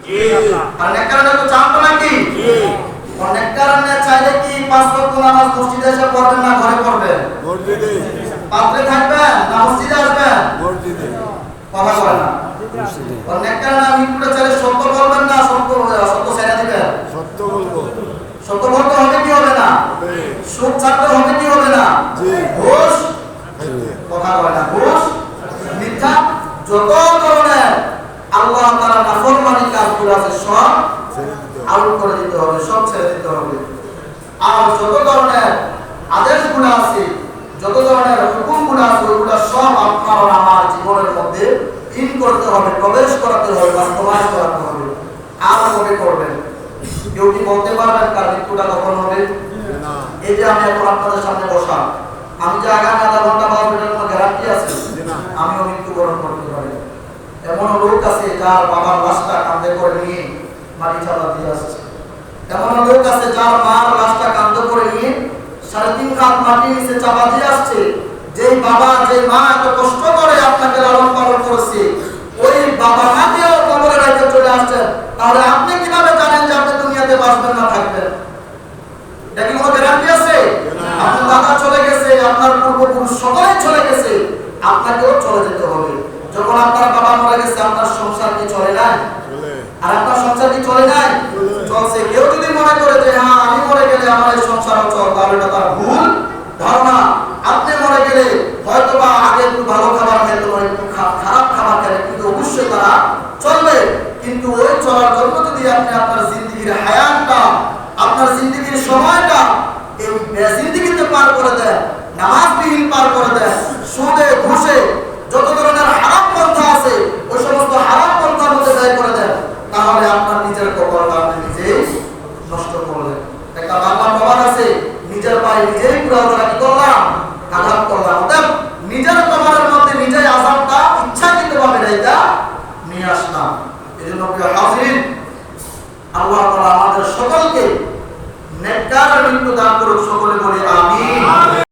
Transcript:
আর নেককাররা তো চান নাকি? নেককাররা চাইলে কি 5 ওয়াক্ত নামাজ মসজিদে এসে পড়বেন না ঘরে পড়বেন? মসজিদে। পাত্রে থাকবেন না মসজিদে আসবেন? মসজিদে। কথা বলেন না। নেককাররা মিথ্যা চাইলে সত্য বলবেন না সত্য ছেড়ে দিবেন? সত্য বলবো। সত্য বলতে হবে কি হবে না? সুদ ছাড়তে হবে কি হবে না? ঘুষ কথা বলে না, ঘুষ মিথ্যা যত ধরনের আল্লাহ তাআলা নাফরমানি কাজগুলো আছে সব আউট করে দিতে হবে, সব ছেড়ে দিতে হবে। আর যত ধরনের আদেশগুলো আছে, যত ধরনের হুকুমগুলো আছে, ওগুলো সব আপনার আমার জীবনের মধ্যে ইন করতে হবে, প্রবেশ করাতে হবে, বাস্তবায়ন করাতে হবে। আর কবে করবেন? কেউ কি বলতে পারবেন কার মৃত্যুটা কখন হবে? এই যে আমি এখন আপনাদের সামনে বসা, আমি যে আগামী আধা ঘন্টা বা মিনিটের কোনো গ্যারান্টি আছে আমিও মৃত্যুবরণ করতে পারি। এমন লোক আছে যার বাবার লাশটা কাঁধে করে নিয়ে মাটি চাপা দিয়ে আসছে। এমন লোক আছে যার মার লাশটা কাঁধে করে নিয়ে 3.5 হাত মাটি নিচে চাপা দিয়ে আসছে। যেই বাবা যেই মা এত কষ্ট করে আপনাকে লালন পালন করেছে, ওই বাবা মাকেও কবরে রেখে চলে আসছেন, তাহলে আপনি কিভাবে জানেন যে আপনি দুনিয়াতে বাঁচবেন না থাকবেন? এটা কি কোনো গ্যারান্টি আছে? আপনার দাদা চলে গেছে, আপনার পূর্বপুরুষ সবাই চলে গেছে, আপনাকেও চলে যেতে হবে। যখন আপনার বাবা মরে গেছে আপনার সংসার কি চলে নাই? আর আপনার সংসার কি চলে নাই? চলছে। কেউ যদি মনে করে যে হ্যাঁ আমি মরে গেলে আমার এই সংসারও চল, তাহলে এটা তার ভুল ধারণা। আপনি মরে গেলে হয়তো বা আগে একটু ভালো খাবার খেতে পারে, একটু খারাপ খাবার খেলে, কিন্তু অবশ্যই তারা চলবে। কিন্তু ওই চলার জন্য যদি আপনি আপনার জিন্দেগির হায়াতটা, আপনার জিন্দেগির সময়টা এই জিন্দেগিতে পার করে দেন, নামাজবিহীন পার করে দেন, সুদে ঘুষে যত ধরনের হারাম পন্থা আছে ওই সমস্ত হারাম পন্থার মধ্যে ব্যয় করে দেন, তাহলে আপনার নিজের কপালটা আপনি নিজেই নষ্ট করলেন। একটা বাংলা প্রবাদ আছে, নিজের পায়ে নিজেই পুরাতনা কি করলাম? আঘাত করলাম। অর্থাৎ নিজের কপালের মধ্যে নিজেই আযাবটা ইচ্ছাকৃতভাবে রেখা নিয়ে আসলাম। এই জন্য প্রিয় হাজিরিন, আল্লাহ তাআলা আমাদের সকলকে নেককার মৃত্যু দান করুক, সকলে বলি আমিন।